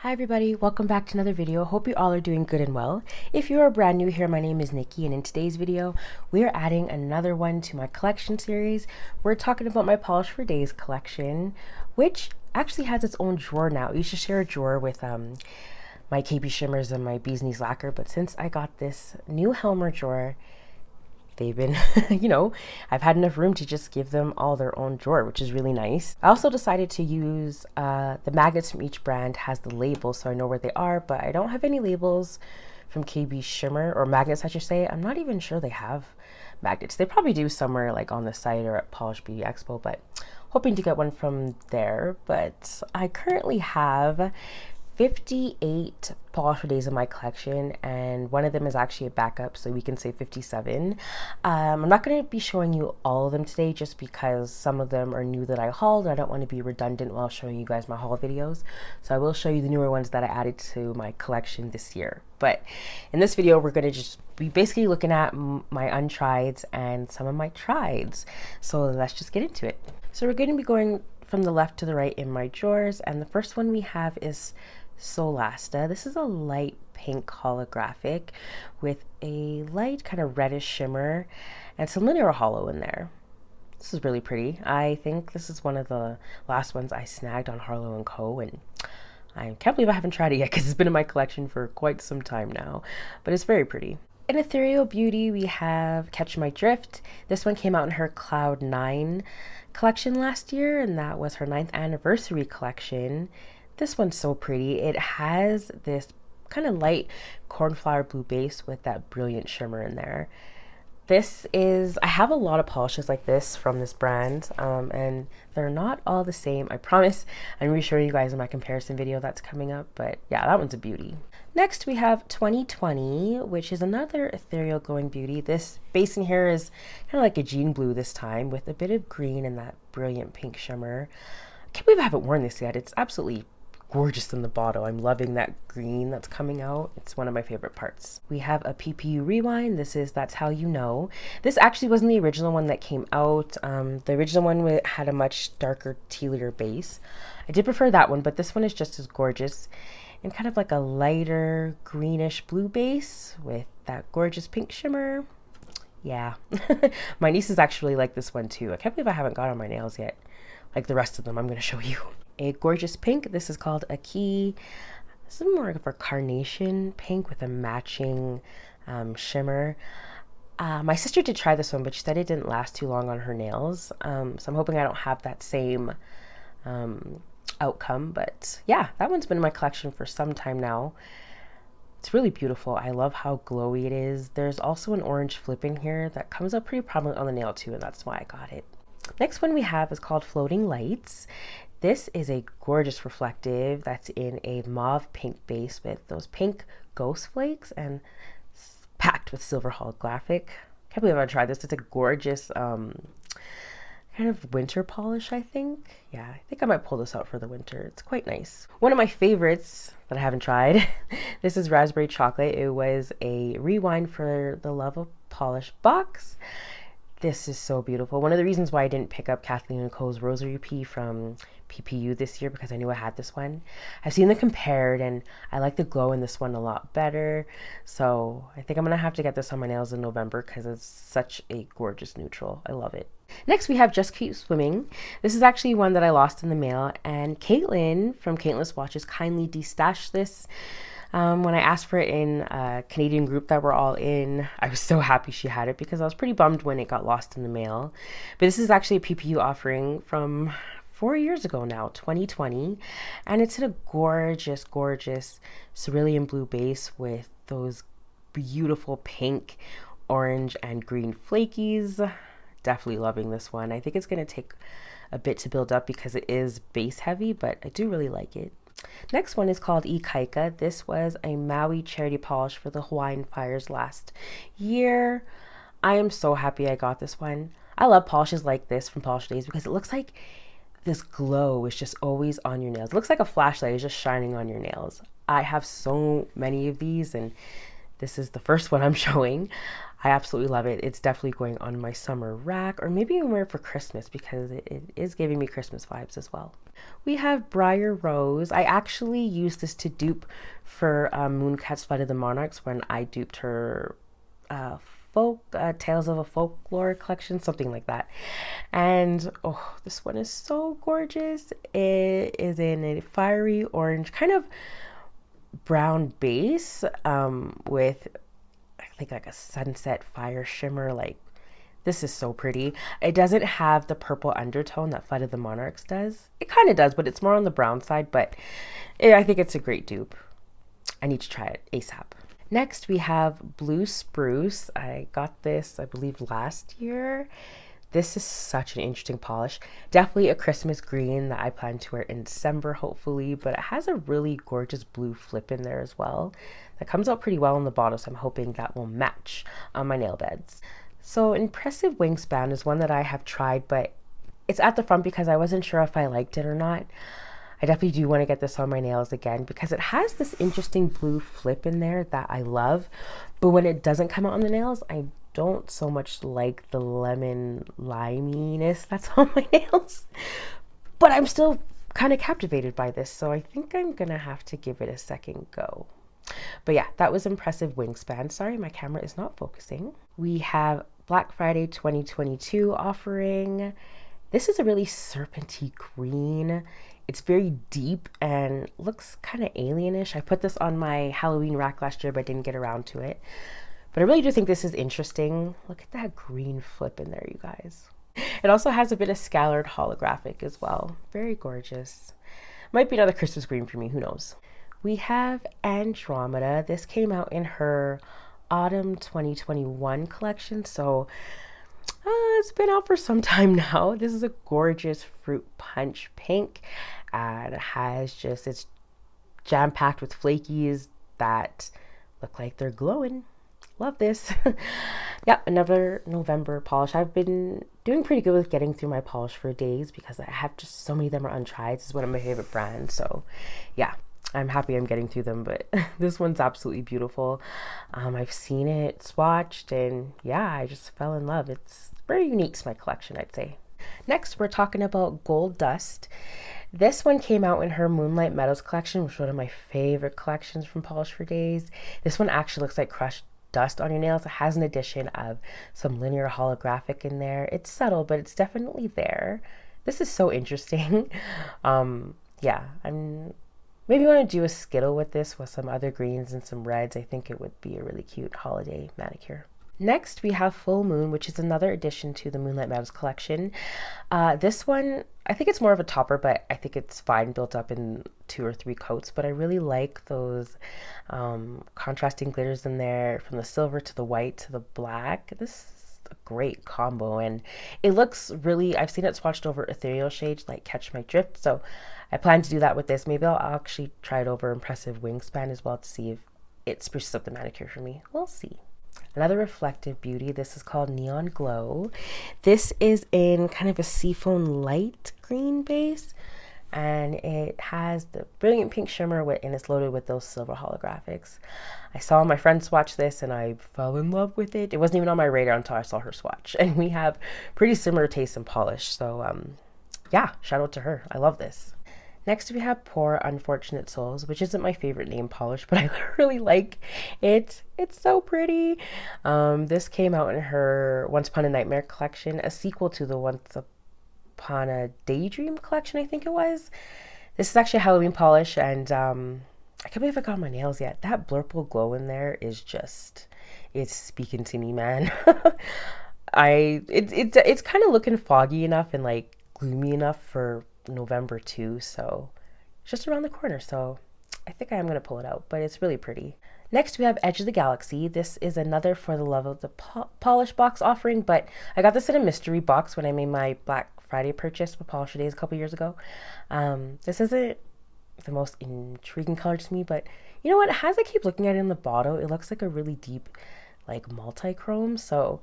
Hi everybody, welcome back to another video. Hope you all are doing good and well. If you are brand new here, my name is Nikki, and in today's video, we are adding another one to my collection series. We're talking about my Polish for Days collection, which actually has its own drawer now. I used to share a drawer with my KB shimmers and my Bee's Knees lacquer, but since I got this new Helmer drawer, they've been, I've had enough room to just give them all their own drawer, which is really nice. I also decided to use the magnets from each brand has the labels so I know where they are, but I don't have any labels from KB Shimmer, or magnets I should say. I'm not even sure they have magnets. They probably do somewhere like on the site or at Polish Beauty Expo, but hoping to get one from there. But I currently have 58 Polish for Days in my collection, and one of them is actually a backup, so we can say 57. I'm not going to be showing you all of them today just because some of them are new that I hauled, and I don't want to be redundant while showing you guys my haul videos. So I will show you the newer ones that I added to my collection this year. But in this video, we're going to just be basically looking at my untrieds and some of my trieds. So let's just get into it. So we're going to be going from the left to the right in my drawers, and the first one we have is Solasta. This is a light pink holographic with a light kind of reddish shimmer and some linear hollow in there. This is really pretty. I think this is one of the last ones I snagged on Harlow & Co. and I can't believe I haven't tried it yet because it's been in my collection for quite some time now, but it's very pretty. In Ethereal Beauty, we have Catch My Drift. This one came out in her Cloud 9 collection last year, and that was her 9th anniversary collection. This one's so pretty. It has this kind of light cornflower blue base with that brilliant shimmer in there. I have a lot of polishes like this from this brand, and they're not all the same. I promise I'm going to be showing you guys in my comparison video that's coming up, but yeah, that one's a beauty. Next, we have 2020, which is another ethereal glowing beauty. This base in here is kind of like a jean blue this time with a bit of green and that brilliant pink shimmer. I can't believe I haven't worn this yet. It's absolutely gorgeous in the bottle. I'm loving that green that's coming out. It's one of my favorite parts. We have a PPU Rewind. This is That's How You Know. This actually wasn't the original one that came out. The original one had a much darker tealier base. I did prefer that one, but this one is just as gorgeous and kind of like a lighter greenish blue base with that gorgeous pink shimmer. Yeah. My nieces actually like this one too. I can't believe I haven't got on my nails yet. Like the rest of them, I'm going to show you. A gorgeous pink. This is called a Key. This is more of a carnation pink with a matching shimmer. My sister did try this one, but she said it didn't last too long on her nails. So I'm hoping I don't have that same outcome. But yeah, that one's been in my collection for some time now. It's really beautiful. I love how glowy it is. There's also an orange flip in here that comes up pretty prominent on the nail too, and that's why I got it. Next one we have is called Floating Lights. This is a gorgeous reflective that's in a mauve pink base with those pink ghost flakes and packed with silver holographic. Can't believe I tried this. It's a gorgeous kind of winter polish, I think. Yeah, I think I might pull this out for the winter. It's quite nice. One of my favorites that I haven't tried, this is Raspberry Chocolate. It was a rewind for the Love of Polish box. This is so beautiful. One of the reasons why I didn't pick up Kathleen & Co.'s Rosary P from PPU this year, because I knew I had this one. I've seen them compared, and I like the glow in this one a lot better. So I think I'm going to have to get this on my nails in November because it's such a gorgeous neutral. I love it. Next, we have Just Keep Swimming. This is actually one that I lost in the mail, and Caitlin from Caitlin's Watches kindly destashed this. When I asked for it in a Canadian group that we're all in, I was so happy she had it because I was pretty bummed when it got lost in the mail. But this is actually a PPU offering from 4 years ago now, 2020. And it's in a gorgeous, gorgeous cerulean blue base with those beautiful pink, orange, and green flakies. Definitely loving this one. I think it's going to take a bit to build up because it is base heavy, but I do really like it. Next one is called Ikaika. This was a Maui charity polish for the Hawaiian fires last year. I am so happy I got this one. I love polishes like this from Polish Days because it looks like this glow is just always on your nails. It looks like a flashlight is just shining on your nails. I have so many of these, and this is the first one I'm showing. I absolutely love it. It's definitely going on my summer rack, or maybe even wear it for Christmas because it is giving me Christmas vibes as well. We have Briar Rose. I actually used this to dupe for Mooncat's Flight of the Monarchs when I duped her uh, Tales of a Folklore collection, something like that. And oh, this one is so gorgeous. It is in a fiery orange, kind of brown base with, I think, like a sunset fire shimmer. Like, this is so pretty. It doesn't have the purple undertone that Flight of the Monarchs does. It kind of does, but it's more on the brown side. But I think it's a great dupe. I need to try it ASAP. Next, we have Blue Spruce. I got this, I believe, last year. This is such an interesting polish. Definitely a Christmas green that I plan to wear in December, hopefully. But it has a really gorgeous blue flip in there as well. That comes out pretty well in the bottle, so I'm hoping that will match on my nail beds. So Impressive Wingspan is one that I have tried, but it's at the front because I wasn't sure if I liked it or not. I definitely do want to get this on my nails again because it has this interesting blue flip in there that I love. But when it doesn't come out on the nails, I don't so much like the lemon liminess that's on my nails. But I'm still kind of captivated by this, so I think I'm going to have to give it a second go. But yeah, that was Impressive Wingspan. Sorry, my camera is not focusing. We have Black Friday 2022 offering. This is a really serpenty green. It's very deep and looks kind of alienish. I put this on my Halloween rack last year, but didn't get around to it. But I really do think this is interesting. Look at that green flip in there, you guys. It also has a bit of scalared holographic as well. Very gorgeous. Might be another Christmas green for me, who knows. We have Andromeda. This came out in her Autumn 2021 collection, so it's been out for some time now. This is a gorgeous fruit punch pink, and it has just, it's jam-packed with flakies that look like they're glowing. Love this. Yeah, another November polish. I've been doing pretty good with getting through my polish for days because I have just so many of them are untried. This is one of my favorite brands, so yeah. I'm happy I'm getting through them, but this one's absolutely beautiful. I've seen it swatched, and yeah, I just fell in love. It's very unique to my collection, I'd say. Next, we're talking about Gold Dust. This one came out in her Moonlight Meadows collection, which is one of my favorite collections from Polish for Days. This one actually looks like crushed dust on your nails. It has an addition of some linear holographic in there. It's subtle, but it's definitely there. This is so interesting. Yeah, maybe want to do a Skittle with this with some other greens and some reds. I think it would be a really cute holiday manicure. Next, we have Full Moon, which is another addition to the Moonlight Meadows collection. This one, I think it's more of a topper, but I think it's fine built up in 2 or 3 coats. But I really like those contrasting glitters in there, from the silver to the white to the black. This is a great combo, and it looks really, I've seen it swatched over ethereal shades like Catch My Drift, so I plan to do that with this. Maybe I'll actually try it over Impressive Wingspan as well to see if it spruces up the manicure for me. We'll see. Another reflective beauty. This is called Neon Glow. This is in kind of a seafoam light green base, and it has the brilliant pink shimmer and it's loaded with those silver holographics. I saw my friend swatch this and I fell in love with it. It wasn't even on my radar until I saw her swatch, and we have pretty similar taste and polish. So yeah, shout out to her. I love this. Next, we have Poor Unfortunate Souls, which isn't my favorite name polish, but I really like it. It's so pretty. This came out in her Once Upon a Nightmare collection, a sequel to the Once Upon a Daydream collection, I think it was. This is actually a Halloween polish, and I can't believe I got on my nails yet. That blurple glow in there is just, it's speaking to me, man. It's kind of looking foggy enough and like gloomy enough for November too, so it's just around the corner, so I think I am going to pull it out, but it's really pretty. Next, we have Edge of the Galaxy. This is another For the Love of the Polish box offering, but I got this in a mystery box when I made my Black Friday purchase with Polish Days a couple years ago. This isn't the most intriguing color to me, but you know what, as I keep looking at it in the bottle, it looks like a really deep like multi-chrome, so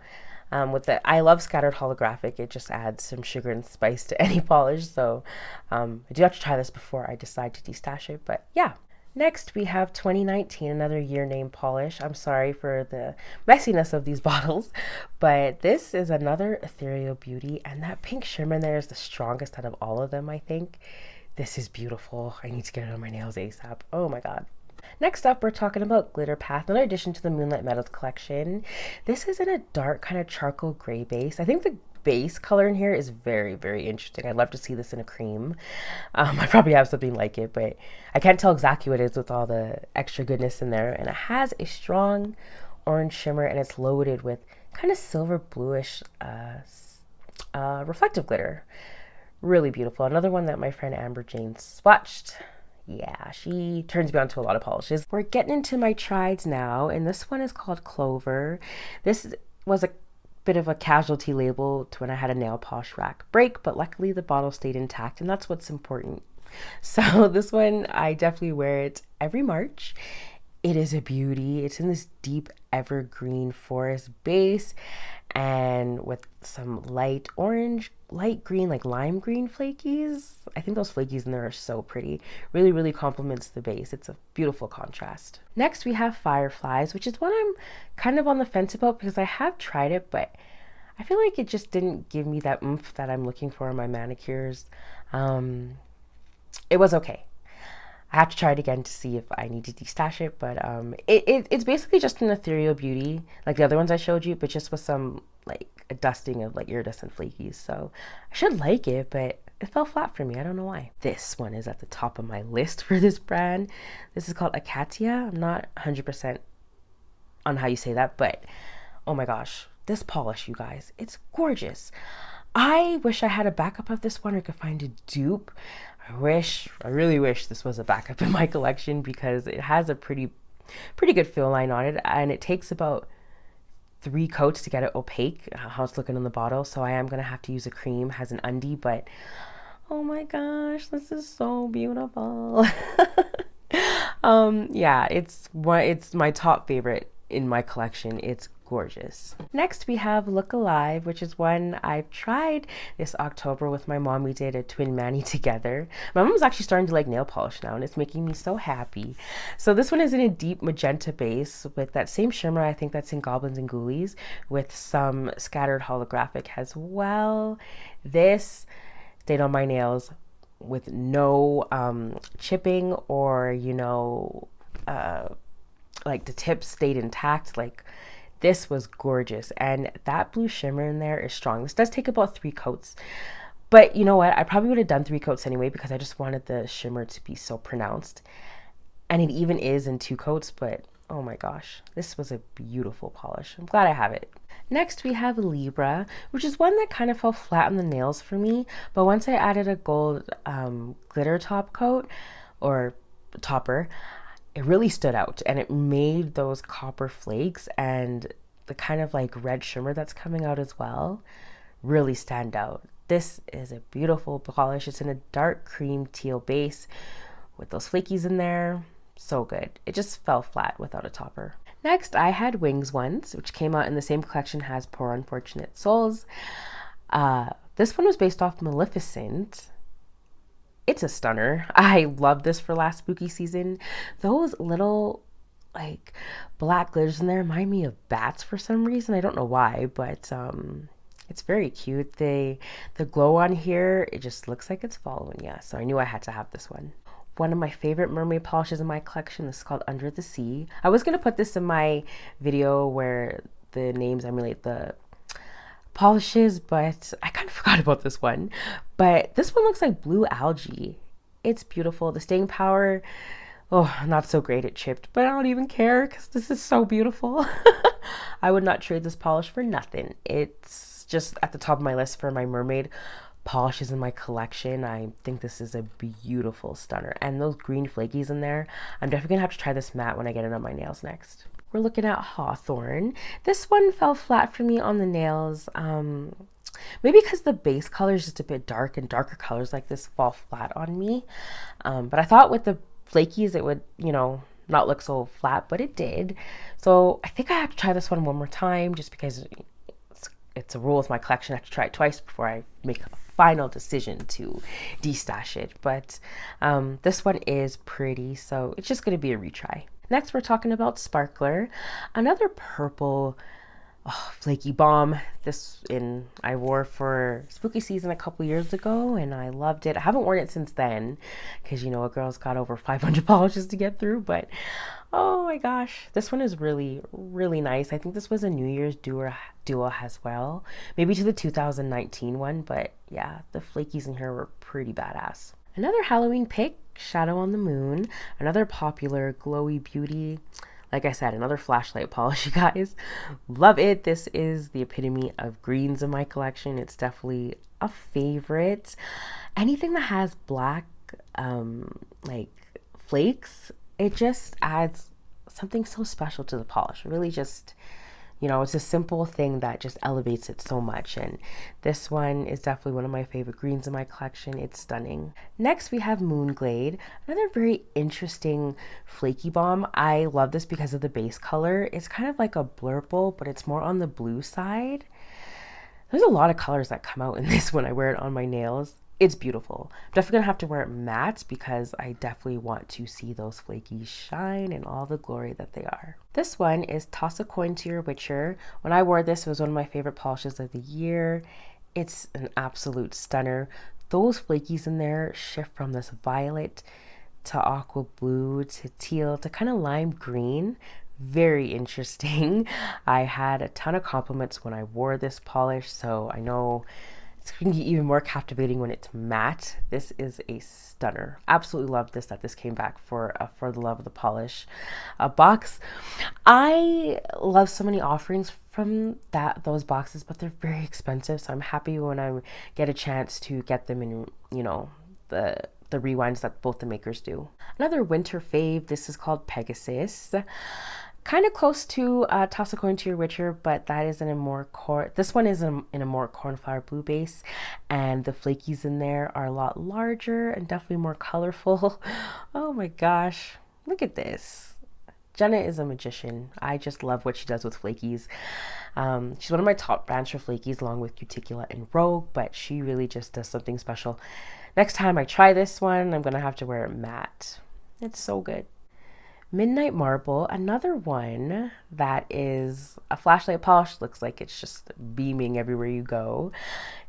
with the I love scattered holographic, it just adds some sugar and spice to any polish. So I do have to try this before I decide to destash it. But yeah. Next, we have 2019, another year name polish. I'm sorry for the messiness of these bottles, but this is another ethereal beauty, and that pink shimmer in there is the strongest out of all of them, I think. This is beautiful. I need to get it on my nails ASAP. Oh my god. Next up, we're talking about Glitter Path, another addition to the Moonlight Metals collection. This is in a dark kind of charcoal gray base. I think the base color in here is very, very interesting. I'd love to see this in a cream. I probably have something like it, but I can't tell exactly what it is with all the extra goodness in there. And it has a strong orange shimmer, and it's loaded with kind of silver bluish reflective glitter. Really beautiful. Another one that my friend Amber Jane swatched. Yeah, she turns me on to a lot of polishes. We're getting into my trieds now, and this one is called Clover. This was a bit of a casualty label to when I had a nail polish rack break, but luckily the bottle stayed intact, and that's what's important. So this one, I definitely wear it every March. It is a beauty. It's in this deep evergreen forest base and with some light orange, light green, like lime green flakies. I think those flakies in there are so pretty. Really, really complements the base. It's a beautiful contrast. Next, we have Fireflies, which is one I'm kind of on the fence about because I have tried it, but I feel like it just didn't give me that oomph that I'm looking for in my manicures. It was okay. I have to try it again to see if I need to destash it, but it's basically just an ethereal beauty like the other ones I showed you, but just with some like a dusting of like iridescent flakies. So I should like it, but it fell flat for me. I don't know why. This one is at the top of my list for this brand. This is called Acacia. I'm not 100% on how you say that, but oh my gosh, this polish, you guys, it's gorgeous. I wish I had a backup of this one or could find a dupe. I really wish this was a backup in my collection because it has a pretty good fill line on it, and it takes about 3 coats to get it opaque, how it's looking in the bottle. So I am going to have to use a cream, has an undie, but oh my gosh, this is so beautiful. Yeah, it's my top favorite in my collection. It's gorgeous. Next, we have Look Alive, which is one I've tried this October with my mom. We did a twin mani together. My mom's actually starting to like nail polish now, and it's making me so happy. So this one is in a deep magenta base with that same shimmer I think that's in Goblins and Ghoulies, with some scattered holographic as well. This stayed on my nails with no chipping or, you know, like the tips stayed intact. Like, this was gorgeous, and that blue shimmer in there is strong. This does take about 3 coats, but you know what? I probably would have done 3 coats anyway because I just wanted the shimmer to be so pronounced, and it even is in 2 coats, but oh my gosh, this was a beautiful polish. I'm glad I have it. Next, we have Libra, which is one that kind of fell flat on the nails for me, but once I added a gold glitter top coat or topper, it really stood out, and it made those copper flakes and the kind of like red shimmer that's coming out as well really stand out. This is a beautiful polish. It's in a dark cream teal base with those flakies in there. So good. It just fell flat without a topper. Next, I had Wings ones, which came out in the same collection as Poor Unfortunate Souls. This one was based off Maleficent. It's a stunner. I love this for last spooky season. Those little like black glitters in there remind me of bats for some reason. I don't know why, but it's very cute. The glow on here, it just looks like it's following you. So I knew I had to have this one. One of my favorite mermaid polishes in my collection. This is called Under the Sea. I was gonna put this in my video where the names emulate the polishes, but I kind of forgot about this one. But this one looks like blue algae. It's beautiful. The staying power, oh, not so great. It chipped, but I don't even care because this is so beautiful. I would not trade this polish for nothing. It's just at the top of my list for my mermaid polishes in my collection. I think this is a beautiful stunner, and those green flakies in there, I'm definitely gonna have to try this matte when I get it on my nails next. We're looking at Hawthorn. This one fell flat for me on the nails. Maybe because the base color is just a bit dark, and darker colors like this fall flat on me. But I thought with the flakies it would, you know, not look so flat, but it did. So I think I have to try this one more time just because it's a rule with my collection. I have to try it twice before I make a final decision to destash it. But this one is pretty, so it's just going to be a retry. Next, we're talking about Sparkler, another purple Oh, Flaky Bomb. I wore for spooky season a couple years ago and I loved it. I haven't worn it since then because a girl's got over 500 polishes to get through, but oh my gosh, this one is really, really nice. I think this was a New Year's duo as well. Maybe to the 2019 one, but yeah, the flakies in here were pretty badass. Another Halloween pick, Shadow on the Moon, another popular glowy beauty. Like I said, another flashlight polish, you guys. Love it. This is the epitome of greens in my collection. It's definitely a favorite. Anything that has black, like flakes, it just adds something so special to the polish. Really just, it's a simple thing that just elevates it so much. And this one is definitely one of my favorite greens in my collection. It's stunning. Next, we have Moonglade, another very interesting flaky bomb. I love this because of the base color. It's kind of like a blurple, but it's more on the blue side. There's a lot of colors that come out in this when I wear it on my nails. It's beautiful. I'm definitely gonna have to wear it matte because I definitely want to see those flakies shine in all the glory that they are. This one is Toss a Coin to Your Witcher. When I wore this, it was one of my favorite polishes of the year. It's an absolute stunner. Those flakies in there shift from this violet to aqua blue to teal to kind of lime green. Very interesting. I had a ton of compliments when I wore this polish, so I know it's going to be even more captivating when it's matte. This is a stunner. Absolutely love this, that this came back for the love of the polish box. I love so many offerings from those boxes, but they're very expensive. So I'm happy when I get a chance to get them in, the rewinds that both the makers do. Another winter fave. This is called Pegasus. Kind of close to Toss a Coin to Your Witcher, but that is in a more this one is in a more cornflower blue base, and the flakies in there are a lot larger and definitely more colorful. Oh my gosh, look at this. Jenna is a magician. I just love what she does with flakies. She's one of my top brands for flakies along with Cuticula and Rogue, but she really just does something special. Next time I try this one, I'm gonna have to wear it matte. It's so good. Midnight Marble, another one that is a flashlight polish. Looks like it's just beaming everywhere you go.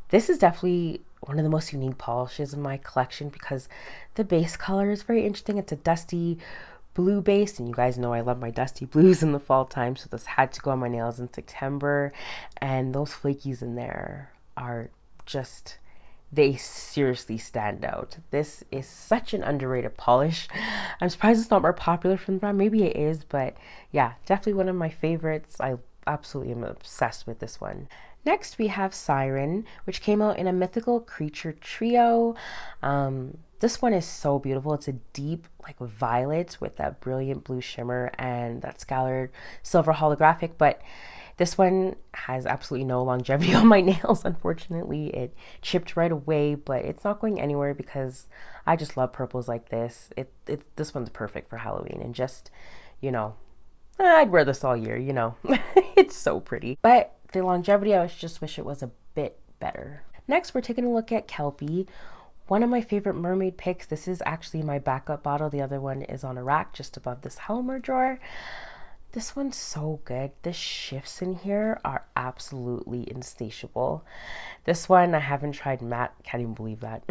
This is definitely one of the most unique polishes in my collection because the base color is very interesting. It's a dusty blue base, and you guys know I love my dusty blues in the fall time, so this had to go on my nails in September. And those flakies in there are just, they seriously stand out. This is such an underrated polish. I'm surprised it's not more popular from the brand. Maybe it is, but yeah, definitely one of my favorites. I absolutely am obsessed with this one. Next, we have Siren, which came out in a mythical creature trio. This one is so beautiful. It's a deep, like violet with that brilliant blue shimmer and that scoured silver holographic, but this one has absolutely no longevity on my nails, unfortunately. It chipped right away, but it's not going anywhere because I just love purples like this. This one's perfect for Halloween, and just, I'd wear this all year, It's so pretty. But the longevity, I just wish it was a bit better. Next, we're taking a look at Kelpie. One of my favorite mermaid picks. This is actually my backup bottle. The other one is on a rack just above this Helmer drawer. This one's so good. The shifts in here are absolutely insatiable. This one I haven't tried matte. Can't even believe that.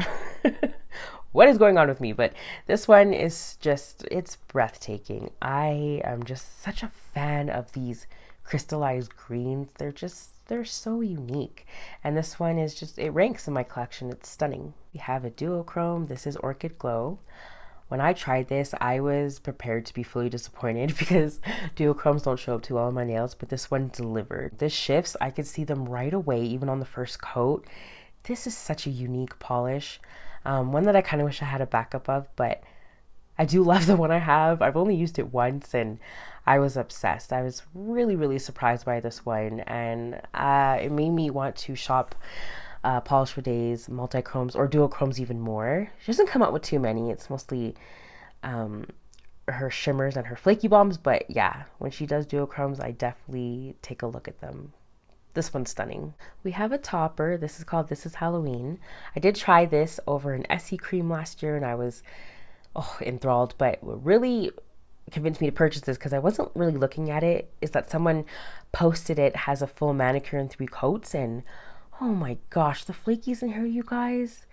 What is going on with me? But this one is just, it's breathtaking. I am just such a fan of these crystallized greens. They're so unique. And this one is just, it ranks in my collection. It's stunning. We have a duochrome. This is Orchid Glow. When I tried this, I was prepared to be fully disappointed because duochromes don't show up too well on my nails, but this one delivered. The shifts, I could see them right away, even on the first coat. This is such a unique polish. One that I kind of wish I had a backup of, but I do love the one I have. I've only used it once and I was obsessed. I was really, really surprised by this one, and it made me want to shop Polish for Days, multi-chromes, or duochromes even more. She doesn't come out with too many. It's mostly her shimmers and her flaky bombs, but yeah, when she does duochromes, I definitely take a look at them. This one's stunning. We have a topper. This is called This Is Halloween. I did try this over an Essie cream last year, and I was enthralled, but what really convinced me to purchase this because I wasn't really looking at it is that someone posted it has a full manicure and 3 coats, and oh my gosh, the flakies in here, you guys,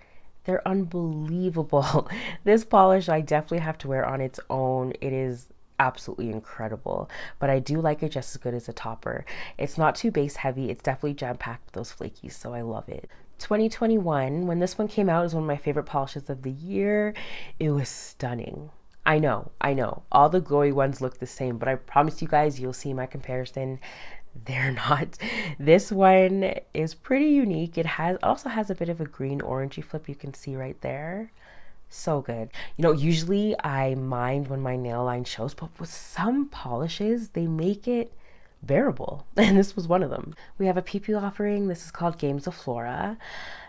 they're unbelievable. This polish I definitely have to wear on its own. It is absolutely incredible, but I do like it just as good as a topper. It's not too base heavy. It's definitely jam packed with those flakies, so I love it. 2021, when this one came out, is one of my favorite polishes of the year. It was stunning. I know. All the glowy ones look the same, but I promise you guys, you'll see my comparison. They're not. This one is pretty unique. It also has a bit of a green orangey flip you can see right there. So good. You know, usually I mind when my nail line shows, but with some polishes, they make it bearable. And this was one of them. We have a PP offering. This is called Games of Flora.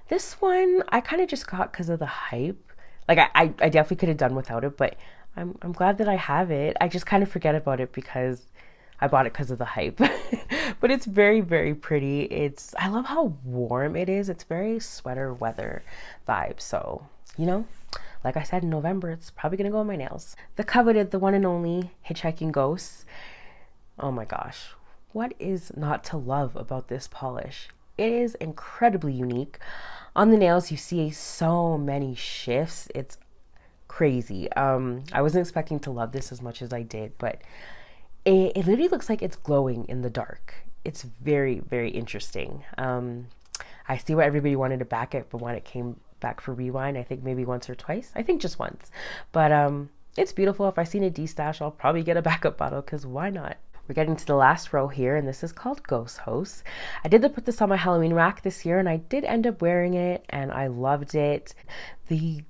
This one I kind of just got because of the hype. Like I definitely could have done without it, but I'm glad that I have it. I just kind of forget about it because I bought it because of the hype. But it's very, very pretty. I love how warm it is. It's very sweater weather vibe. So, you know, like I said, in November, it's probably going to go on my nails. The coveted, the one and only Hitchhiking Ghosts. Oh my gosh. What is not to love about this polish? It is incredibly unique. On the nails, you see so many shifts. It's crazy. I wasn't expecting to love this as much as I did, but it literally looks like it's glowing in the dark. It's very, very interesting. I see why everybody wanted to back it, but when it came back for rewind, I think maybe once or twice. I think just once. But it's beautiful. If I see a D-stash, I'll probably get a backup bottle because why not? We're getting to the last row here, and this is called Ghost Host. I did put this on my Halloween rack this year, and I did end up wearing it, and I loved it. The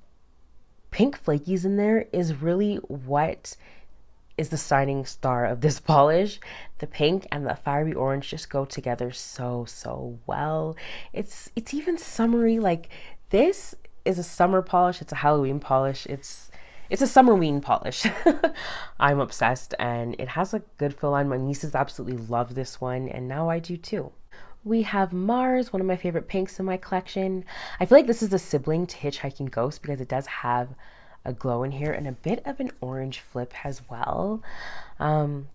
pink flakies in there is really what is the shining star of this polish. The pink and the fiery orange just go together so well. It's even summery. Like, this is a summer polish. It's a Halloween polish. It's a summerween polish. I'm obsessed, and it has a good fill line. My nieces absolutely love this one, and now I do too. We have Mars, one of my favorite pinks in my collection. I feel like this is a sibling to Hitchhiking Ghost because it does have a glow in here and a bit of an orange flip as well.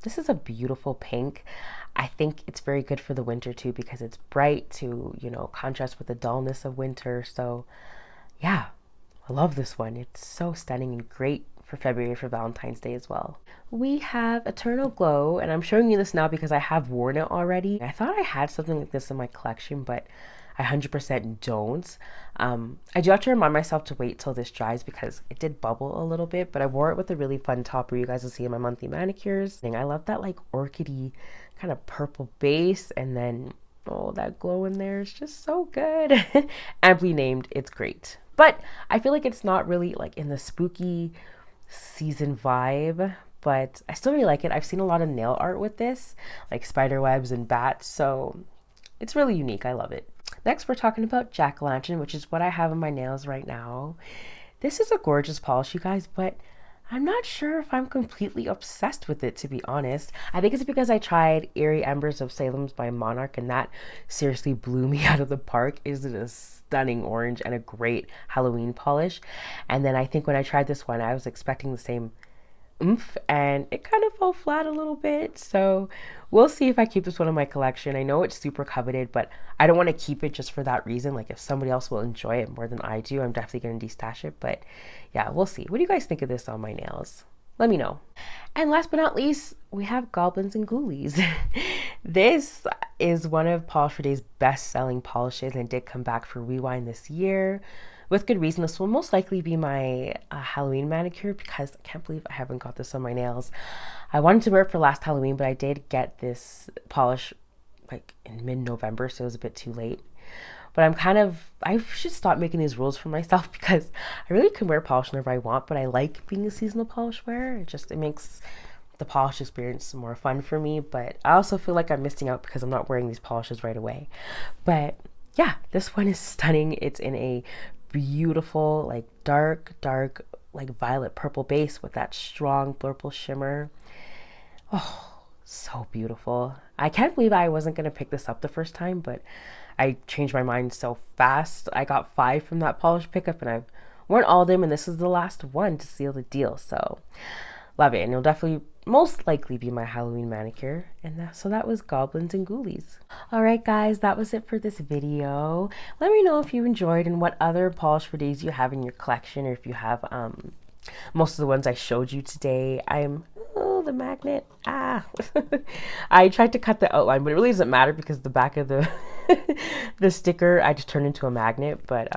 This is a beautiful pink. I think it's very good for the winter too because it's bright to, you know, contrast with the dullness of winter. So yeah, I love this one. It's so stunning and great for February for Valentine's Day as well. We have Eternal Glow, and I'm showing you this now because I have worn it already. I thought I had something like this in my collection, but I 100% don't. I do have to remind myself to wait till this dries because it did bubble a little bit, but I wore it with a really fun topper you guys will see in my monthly manicures. And I love that like orchidy kind of purple base, and then oh, that glow in there is just so good. Amply named, it's great. But I feel like it's not really like in the spooky season vibe, but I still really like it. I've seen a lot of nail art with this, like spider webs and bats, so it's really unique. I love it. Next, we're talking about Jack-o'-lantern, which is what I have on my nails right now. This is a gorgeous polish, you guys, but I'm not sure if I'm completely obsessed with it, to be honest. I think it's because I tried Eerie Embers of Salem's by Monarch, and that seriously blew me out of the park. Is it a stunning orange and a great Halloween polish? And then I think when I tried this one, I was expecting the same oomph, and it kind of fell flat a little bit. So we'll see if I keep this one in my collection. I know it's super coveted, but I don't want to keep it just for that reason. Like, if somebody else will enjoy it more than I do, I'm definitely going to destash it. But yeah, we'll see. What do you guys think of this on my nails? Let me know. And last but not least, we have Goblins and Ghoulies. This is one of Polish for Day's best-selling polishes, and did come back for rewind this year. With good reason. This will most likely be my Halloween manicure because I can't believe I haven't got this on my nails. I wanted to wear it for last Halloween, but I did get this polish like in mid-November, so it was a bit too late. But I should stop making these rules for myself because I really can wear polish whenever I want, but I like being a seasonal polish wearer. It makes the polish experience more fun for me, but I also feel like I'm missing out because I'm not wearing these polishes right away. But yeah, this one is stunning. It's in a beautiful, like dark, like violet purple base with that strong purple shimmer. Oh, so beautiful. I can't believe I wasn't going to pick this up the first time, but I changed my mind so fast. I got 5 from that polish pickup, and I've worn all of them, and this is the last one to seal the deal. So Love it. And it'll definitely most likely be my Halloween manicure. And so that was Goblins and Ghoulies. All right, guys, that was it for this video. Let me know if you enjoyed and what other Polish for Days you have in your collection, or if you have most of the ones I showed you today. Oh, the magnet. I tried to cut the outline, but it really doesn't matter because the back of the the sticker I just turned into a magnet. But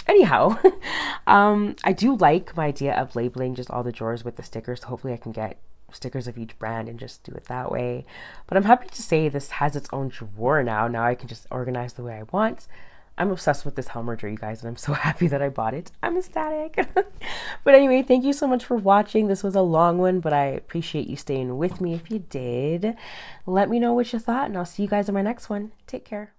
anyhow, I do like my idea of labeling just all the drawers with the stickers. So hopefully I can get stickers of each brand and just do it that way. But I'm happy to say this has its own drawer now. Now I can just organize the way I want. I'm obsessed with this Helmerger, you guys, and I'm so happy that I bought it. I'm ecstatic. But anyway, thank you so much for watching. This was a long one, but I appreciate you staying with me if you did. Let me know what you thought, and I'll see you guys in my next one. Take care.